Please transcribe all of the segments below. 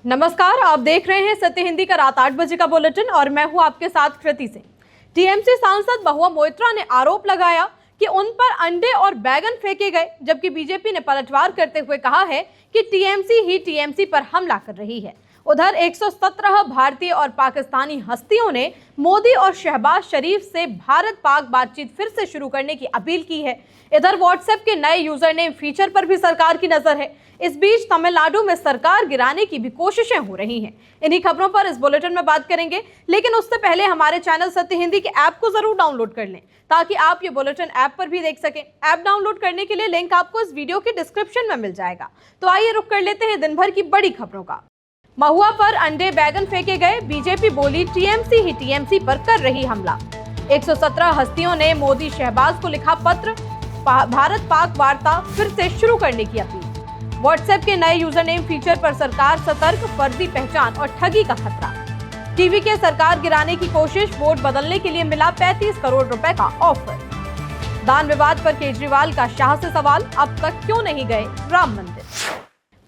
नमस्कार, आप देख रहे हैं सत्य हिंदी का रात 8 बजे का बुलेटिन और मैं हूं आपके साथ कृति सिंह। टीएमसी सांसद महुआ मोइत्रा ने आरोप लगाया कि उन पर अंडे और बैगन फेंके गए, जबकि बीजेपी ने पलटवार करते हुए कहा है कि टीएमसी ही टीएमसी पर हमला कर रही है। उधर 117 भारतीय और पाकिस्तानी हस्तियों ने मोदी और शहबाज शरीफ से भारत पाक बातचीत फिर से शुरू करने की अपील की है। इधर व्हाट्सएप के नए यूजर नेम फीचर पर भी सरकार की नजर है। इस बीच तमिलनाडु में सरकार गिराने की भी कोशिशें हो रही हैं। इन्हीं खबरों पर इस बुलेटिन में बात करेंगे, लेकिन उससे पहले हमारे चैनल सत्य हिंदी के ऐप को जरूर डाउनलोड कर लें ताकि आप ये बुलेटिन ऐप पर भी देख सकें। ऐप डाउनलोड करने के लिए लिंक आपको इस वीडियो के डिस्क्रिप्शन में मिल जाएगा। तो आइए रुक कर लेते हैं दिन भर की बड़ी खबरों का। महुआ पर अंडे बैगन फेंके गए, बीजेपी बोली टीएमसी ही टीएमसी पर कर रही हमला। 117 हस्तियों ने मोदी शहबाज को लिखा पत्र, भारत पाक वार्ता फिर से शुरू करने की अपील। व्हाट्सएप के नए यूजर नेम फीचर पर सरकार सतर्क, फर्जी पहचान और ठगी का खतरा। टीवी के सरकार गिराने की कोशिश, वोट बदलने के लिए मिला 35 करोड़ रुपए का ऑफर। दान विवाद पर केजरीवाल का शाह से सवाल, अब तक क्यों नहीं गए राम मंदिर।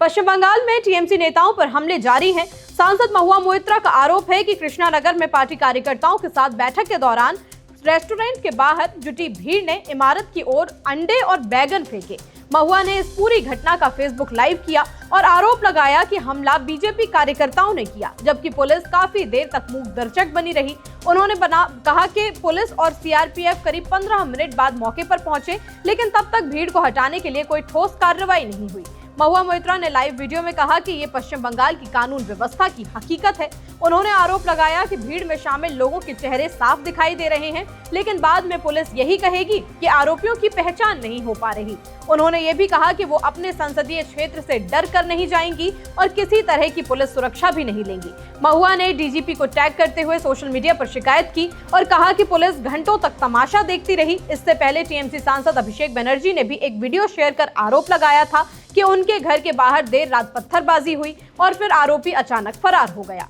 पश्चिम बंगाल में टीएमसी नेताओं पर हमले जारी हैं। सांसद महुआ मोइत्रा का आरोप है कि कृष्णानगर में पार्टी कार्यकर्ताओं के साथ बैठक के दौरान रेस्टोरेंट के बाहर जुटी भीड़ ने इमारत की ओर अंडे और बैगन फेंके। महुआ ने इस पूरी घटना का फेसबुक लाइव किया और आरोप लगाया कि हमला बीजेपी कार्यकर्ताओं ने किया, जबकि पुलिस काफी देर तक मूक दर्शक बनी रही। उन्होंने कहा कि पुलिस और सीआरपीएफ करीब 15 मिनट बाद मौके पर पहुंचे, लेकिन तब तक भीड़ को हटाने के लिए कोई ठोस कार्रवाई नहीं हुई। महुआ मोइत्रा ने लाइव वीडियो में कहा कि ये पश्चिम बंगाल की कानून व्यवस्था की हकीकत है। उन्होंने आरोप लगाया कि भीड़ में शामिल लोगों के चेहरे साफ दिखाई दे रहे हैं, लेकिन बाद में पुलिस यही कहेगी कि आरोपियों की पहचान नहीं हो पा रही। उन्होंने ये भी कहा कि वो अपने संसदीय क्षेत्र से डर कर नहीं जाएंगी और किसी तरह की पुलिस सुरक्षा भी नहीं लेंगी। महुआ ने डीजीपी को टैग करते हुए सोशल मीडिया पर शिकायत की और कहा कि पुलिस घंटों तक तमाशा देखती रही। इससे पहले टीएमसी सांसद अभिषेक बनर्जी ने भी एक वीडियो शेयर कर आरोप लगाया था कि उनके घर के बाहर देर रात पत्थरबाजी हुई और फिर आरोपी अचानक फरार हो गया।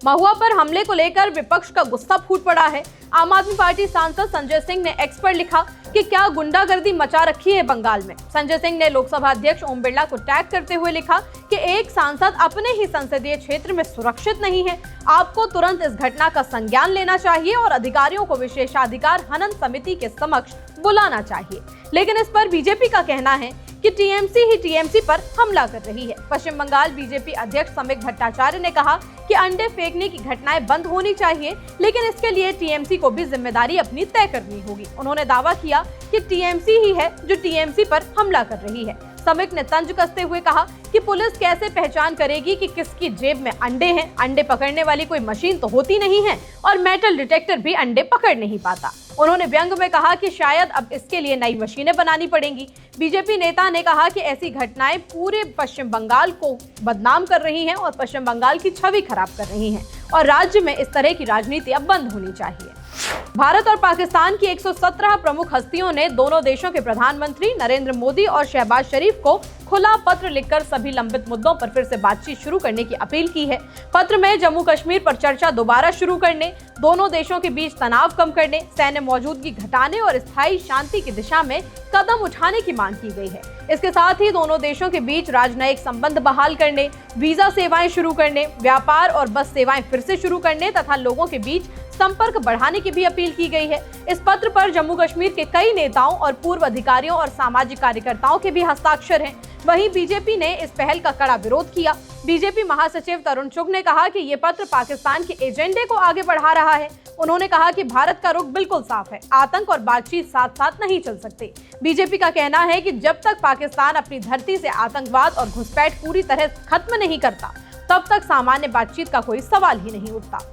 महुआ पर हमले को लेकर विपक्ष का गुस्सा फूट पड़ा है। आम आदमी पार्टी सांसद संजय सिंह ने एक्स पर लिखा कि क्या गुंडागर्दी मचा रखी है बंगाल में। संजय सिंह ने लोकसभा अध्यक्ष ओम बिरला को टैग करते हुए लिखा कि एक सांसद अपने ही संसदीय क्षेत्र में सुरक्षित नहीं है। आपको तुरंत इस घटना का संज्ञान लेना चाहिए और अधिकारियों को विशेषाधिकार हनन समिति के समक्ष बुलाना चाहिए। लेकिन इस पर बीजेपी का कहना है कि टीएमसी ही टीएमसी पर हमला कर रही है। पश्चिम बंगाल बीजेपी अध्यक्ष समीक भट्टाचार्य ने कहा कि अंडे फेंकने की घटनाएं बंद होनी चाहिए, लेकिन इसके लिए टीएमसी को भी जिम्मेदारी अपनी तय करनी होगी। उन्होंने दावा किया कि टीएमसी ही है जो टीएमसी पर हमला कर रही है। समीक ने तंज कसते हुए कहा कि पुलिस कैसे पहचान करेगी कि किसकी जेब में अंडे हैं। अंडे पकड़ने वाली कोई मशीन तो होती नहीं है और मेटल डिटेक्टर भी अंडे पकड़ नहीं पाता। उन्होंने व्यंग में कहा कि शायद अब इसके लिए नई मशीनें बनानी पड़ेंगी। बीजेपी नेता ने कहा कि ऐसी घटनाएं पूरे पश्चिम बंगाल को बदनाम कर रही हैं और पश्चिम बंगाल की छवि खराब कर रही हैं और राज्य में इस तरह की राजनीति अब बंद होनी चाहिए। भारत और पाकिस्तान की 117 प्रमुख हस्तियों ने दोनों देशों के प्रधानमंत्री नरेंद्र मोदी और शहबाज शरीफ को खुला पत्र लिखकर सभी लंबित मुद्दों पर फिर से बातचीत शुरू करने की अपील की है। पत्र में जम्मू कश्मीर पर चर्चा दोबारा शुरू करने, दोनों देशों के बीच तनाव कम करने, सैन्य मौजूदगी घटाने और स्थायी शांति की दिशा में कदम उठाने की मांग की गई है। इसके साथ ही दोनों देशों के बीच राजनयिक संबंध बहाल करने, वीजा सेवाएं शुरू करने, व्यापार और बस सेवाएं फिर से शुरू करने तथा लोगों के बीच संपर्क बढ़ाने की भी अपील की गई है। इस पत्र पर जम्मू कश्मीर के कई नेताओं और पूर्व अधिकारियों और सामाजिक कार्यकर्ताओं के भी हस्ताक्षर हैं। वहीं बीजेपी ने इस पहल का कड़ा विरोध किया। बीजेपी महासचिव तरुण चुग ने कहा कि ये पत्र पाकिस्तान के एजेंडे को आगे बढ़ा रहा है। उन्होंने कहा कि भारत का रुख बिल्कुल साफ है, आतंक और बातचीत साथ साथ नहीं चल सकते। बीजेपी का कहना है कि जब तक पाकिस्तान अपनी धरती से आतंकवाद और घुसपैठ पूरी तरह खत्म नहीं करता, तब तक सामान्य बातचीत का कोई सवाल ही नहीं उठता।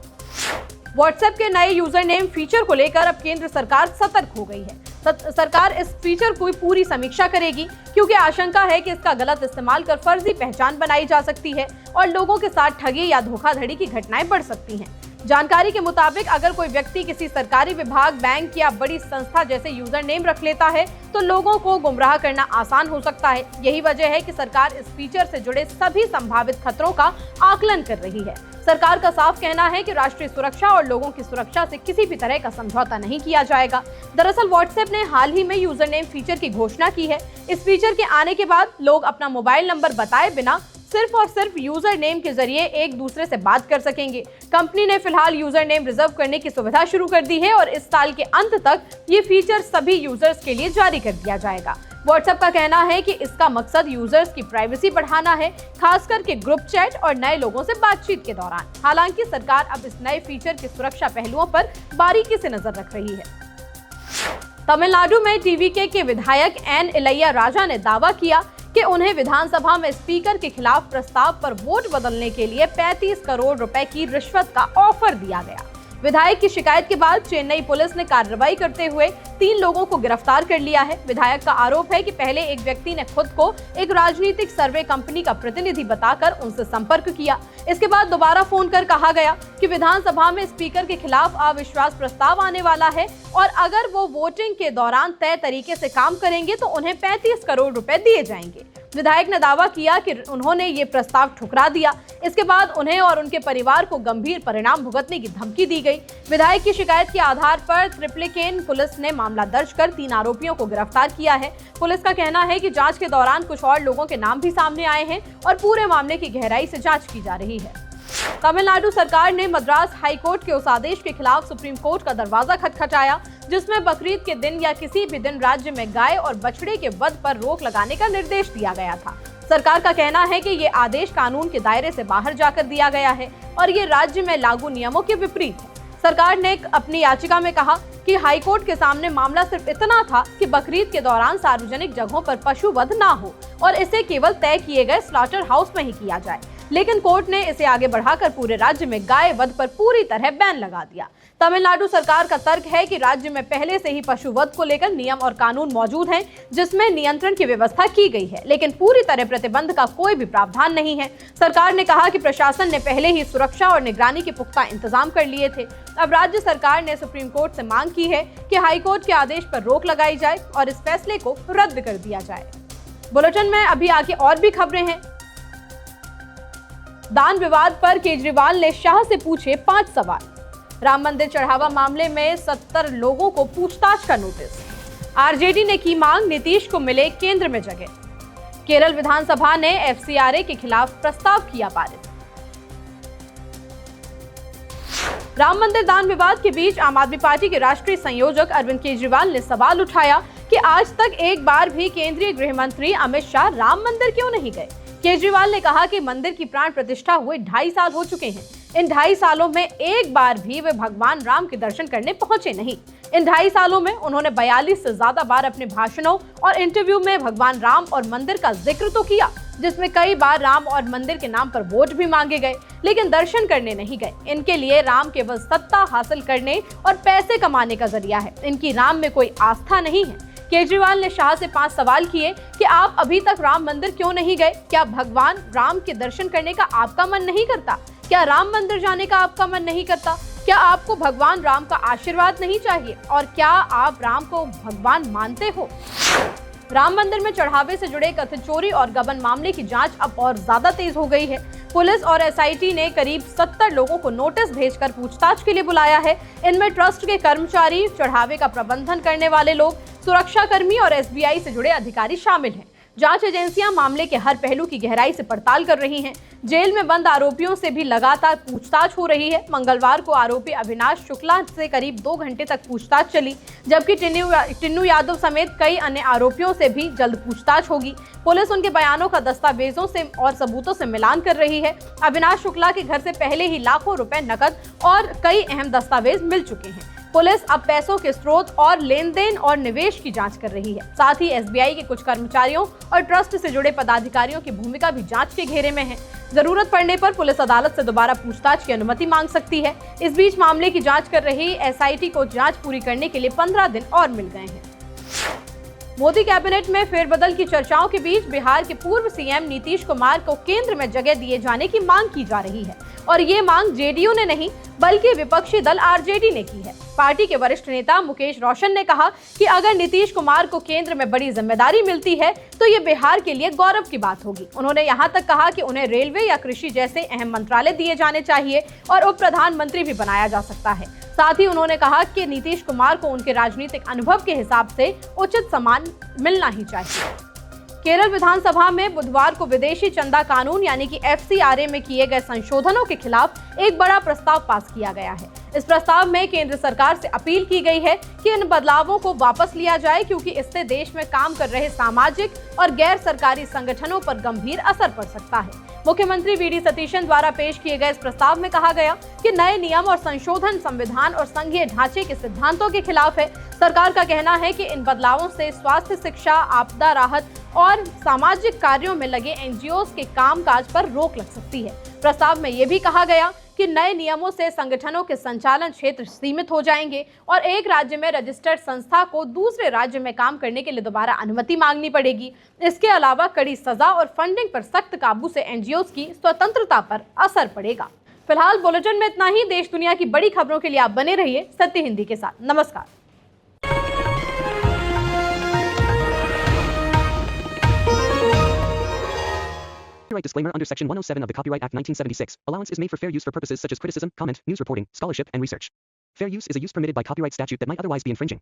व्हाट्सएप के नए यूजर नेम फीचर को लेकर अब केंद्र सरकार सतर्क हो गई है। सरकार इस फीचर की पूरी समीक्षा करेगी, क्योंकि आशंका है कि इसका गलत इस्तेमाल कर फर्जी पहचान बनाई जा सकती है और लोगों के साथ ठगी या धोखाधड़ी की घटनाएं बढ़ सकती हैं। जानकारी के मुताबिक अगर कोई व्यक्ति किसी सरकारी विभाग, बैंक या बड़ी संस्था जैसे यूजर नेम रख लेता है तो लोगों को गुमराह करना आसान हो सकता है। यही वजह है कि सरकार इस फीचर से जुड़े सभी संभावित खतरों का आकलन कर रही है। सरकार का साफ कहना है कि राष्ट्रीय सुरक्षा और लोगों की सुरक्षा से किसी भी तरह का समझौता नहीं किया जाएगा। दरअसल व्हाट्सएप ने हाल ही में यूजर नेम फीचर की घोषणा की है। इस फीचर के आने के बाद लोग अपना मोबाइल नंबर बताए बिना सिर्फ और सिर्फ यूजर नेम के जरिए एक दूसरे से बात कर सकेंगे। कंपनी ने फिलहाल यूजर नेम रिजर्व करने की सुविधा शुरू कर दी है और इस साल के अंत तक ये फीचर सभी यूजर्स के लिए जारी कर दिया जाएगा। व्हाट्सएप का कहना है कि इसका मकसद यूजर्स की प्राइवेसी बढ़ाना है, खासकर के ग्रुप चैट और नए लोगों से बातचीत के दौरान। हालांकि सरकार अब इस नए फीचर के सुरक्षा पहलुओं पर बारीकी से नजर रख रही है। तमिलनाडु में टीवीके के विधायक एन इलैया राजा ने दावा किया कि उन्हें विधानसभा में स्पीकर के खिलाफ प्रस्ताव पर वोट बदलने के लिए 35 करोड़ रुपए की रिश्वत का ऑफर दिया गया। विधायक की शिकायत के बाद चेन्नई पुलिस ने कार्रवाई करते हुए 3 लोगों को गिरफ्तार कर लिया है। विधायक का आरोप है कि पहले एक व्यक्ति ने खुद को एक राजनीतिक सर्वे कंपनी का प्रतिनिधि बताकर उनसे संपर्क किया। इसके बाद दोबारा फोन कर कहा गया कि विधानसभा में स्पीकर के खिलाफ अविश्वास प्रस्ताव आने वाला है और अगर वो वोटिंग के दौरान तय तरीके से काम करेंगे तो उन्हें 35 करोड़ रुपए दिए जाएंगे। विधायक ने दावा किया कि उन्होंने ये प्रस्ताव ठुकरा दिया। इसके बाद उन्हें और उनके परिवार को गंभीर परिणाम भुगतने की धमकी दी गई। विधायक की शिकायत के आधार पर ट्रिप्लिकेन पुलिस ने मामला दर्ज कर 3 आरोपियों को गिरफ्तार किया है। पुलिस का कहना है कि जांच के दौरान कुछ और लोगों के नाम भी सामने आए हैं और पूरे मामले की गहराई से जांच की जा रही है। तमिलनाडु सरकार ने मद्रास हाईकोर्ट के उस आदेश के खिलाफ सुप्रीम कोर्ट का दरवाजा खटखटाया जिसमें बकरीद के दिन या किसी भी दिन राज्य में गाय और बछड़े के वध पर रोक लगाने का निर्देश दिया गया था। सरकार का कहना है कि ये आदेश कानून के दायरे से बाहर जाकर दिया गया है और ये राज्य में लागू नियमों के विपरीत है। सरकार ने अपनी याचिका में कहा कि हाईकोर्ट के सामने मामला सिर्फ इतना था कि बकरीद के दौरान सार्वजनिक जगहों पर पशु वध ना हो और इसे केवल तय किए गए स्लॉटर हाउस में ही किया जाए, लेकिन कोर्ट ने इसे आगे बढ़ाकर पूरे राज्य में गाय वध पर पूरी तरह बैन लगा दिया। तमिलनाडु सरकार का तर्क है कि राज्य में पहले से ही पशु वध को लेकर नियम और कानून मौजूद हैं जिसमें नियंत्रण की व्यवस्था की गई है, लेकिन पूरी तरह प्रतिबंध का कोई भी प्रावधान नहीं है। सरकार ने कहा कि प्रशासन ने पहले ही सुरक्षा और निगरानी के पुख्ता इंतजाम कर लिए थे। अब राज्य सरकार ने सुप्रीम कोर्ट से मांग की है कि हाईकोर्ट के आदेश पर रोक लगाई जाए और इस फैसले को रद्द कर दिया जाए। बुलेटिन में अभी आगे और भी खबरें हैं। दान विवाद पर केजरीवाल ने शाह से पूछे 5 सवाल। राम मंदिर चढ़ावा मामले में 70 लोगों को पूछताछ का नोटिस। आरजेडी ने की मांग नीतीश को मिले केंद्र में जगह। केरल विधानसभा ने एफसीआरए के खिलाफ प्रस्ताव किया पारित। राम मंदिर दान विवाद के बीच आम आदमी पार्टी के राष्ट्रीय संयोजक अरविंद केजरीवाल ने सवाल उठाया कि आज तक एक बार भी केंद्रीय गृह मंत्री अमित शाह राम मंदिर क्यों नहीं गए। केजरीवाल ने कहा कि मंदिर की प्राण प्रतिष्ठा हुए 2.5 साल हो चुके हैं। इन 2.5 सालों में एक बार भी वे भगवान राम के दर्शन करने पहुंचे नहीं। इन 2.5 सालों में उन्होंने 42 से ज्यादा बार अपने भाषणों और इंटरव्यू में भगवान राम और मंदिर का जिक्र तो किया, जिसमें कई बार राम और मंदिर के नाम पर वोट भी मांगे गए, लेकिन दर्शन करने नहीं गए। इनके लिए राम केवल सत्ता हासिल करने और पैसे कमाने का जरिया है। इनकी राम में कोई आस्था नहीं है। केजरीवाल ने शाह से 5 सवाल किए कि आप अभी तक राम मंदिर क्यों नहीं गए? क्या भगवान राम के दर्शन करने का आपका मन नहीं करता? क्या राम मंदिर जाने का आपका मन नहीं करता? क्या आपको भगवान राम का आशीर्वाद नहीं चाहिए? और क्या आप राम को भगवान मानते हो? राम मंदिर में चढ़ावे से जुड़े कथित चोरी और गबन मामले की जांच अब और ज्यादा तेज हो गई है। पुलिस और एसआईटी ने करीब 70 लोगों को नोटिस भेजकर पूछताछ के लिए बुलाया है। इनमें ट्रस्ट के कर्मचारी, चढ़ावे का प्रबंधन करने वाले लोग, सुरक्षा कर्मी और एसबीआई से जुड़े अधिकारी शामिल हैं। जांच एजेंसियां मामले के हर पहलू की गहराई से पड़ताल कर रही हैं। जेल में बंद आरोपियों से भी लगातार पूछताछ हो रही है। मंगलवार को आरोपी अविनाश शुक्ला से करीब 2 घंटे तक पूछताछ चली, जबकि टिन्नू यादव समेत कई अन्य आरोपियों से भी जल्द पूछताछ होगी। पुलिस उनके बयानों का दस्तावेजों से और सबूतों से मिलान कर रही है। अविनाश शुक्ला के घर से पहले ही लाखों रुपए नकद और कई अहम दस्तावेज मिल चुके हैं। पुलिस अब पैसों के स्रोत और लेन देन और निवेश की जांच कर रही है। साथ ही एसबीआई के कुछ कर्मचारियों और ट्रस्ट से जुड़े पदाधिकारियों की भूमिका भी जांच के घेरे में है। जरूरत पड़ने पर पुलिस अदालत से दोबारा पूछताछ की अनुमति मांग सकती है। इस बीच मामले की जांच कर रही एसआईटी को जांच पूरी करने के लिए 15 दिन और मिल गए हैं। मोदी कैबिनेट में फेरबदल की चर्चाओं के बीच बिहार के पूर्व सीएम नीतीश कुमार को केंद्र में जगह दिए जाने की मांग की जा रही है और ये मांग जेडीयू ने नहीं बल्कि विपक्षी दल आरजेडी ने की है। पार्टी के वरिष्ठ नेता मुकेश रोशन ने कहा कि अगर नीतीश कुमार को केंद्र में बड़ी जिम्मेदारी मिलती है तो ये बिहार के लिए गौरव की बात होगी। उन्होंने यहाँ तक कहा कि उन्हें रेलवे या कृषि जैसे अहम मंत्रालय दिए जाने चाहिए और उप प्रधानमंत्री भी बनाया जा सकता है। साथ ही उन्होंने कहा कि नीतीश कुमार को उनके राजनीतिक अनुभव के हिसाब से उचित सम्मान मिलना ही चाहिए। केरल विधानसभा में बुधवार को विदेशी चंदा कानून यानी कि FCRA में किए गए संशोधनों के खिलाफ एक बड़ा प्रस्ताव पास किया गया है। इस प्रस्ताव में केंद्र सरकार से अपील की गई है कि इन बदलावों को वापस लिया जाए, क्योंकि इससे देश में काम कर रहे सामाजिक और गैर सरकारी संगठनों पर गंभीर असर पड़ सकता है। मुख्यमंत्री VD सतीशन द्वारा पेश किए गए इस प्रस्ताव में कहा गया कि नए नियम और संशोधन संविधान और संघीय ढांचे के सिद्धांतों के खिलाफ है। सरकार का कहना है कि इन बदलावों से स्वास्थ्य, शिक्षा, आपदा राहत और सामाजिक कार्यों में लगे NGOs के कामकाज पर रोक लग सकती है। प्रस्ताव में यह भी कहा गया कि नए नियमों से संगठनों के संचालन क्षेत्र सीमित हो जाएंगे और एक राज्य में रजिस्टर्ड संस्था को दूसरे राज्य में काम करने के लिए दोबारा अनुमति मांगनी पड़ेगी। इसके अलावा कड़ी सजा और फंडिंग पर सख्त काबू से NGOs की स्वतंत्रता पर असर पड़ेगा। फिलहाल बुलेटिन में इतना ही। देश दुनिया की बड़ी खबरों के लिए आप बने रहिए सत्य हिंदी के साथ। नमस्कार। Copyright disclaimer under Section 107 of the Copyright Act 1976. Allowance is made for fair use for purposes such as criticism, comment, news reporting, scholarship, and research. Fair use is a use permitted by copyright statute that might otherwise be infringing.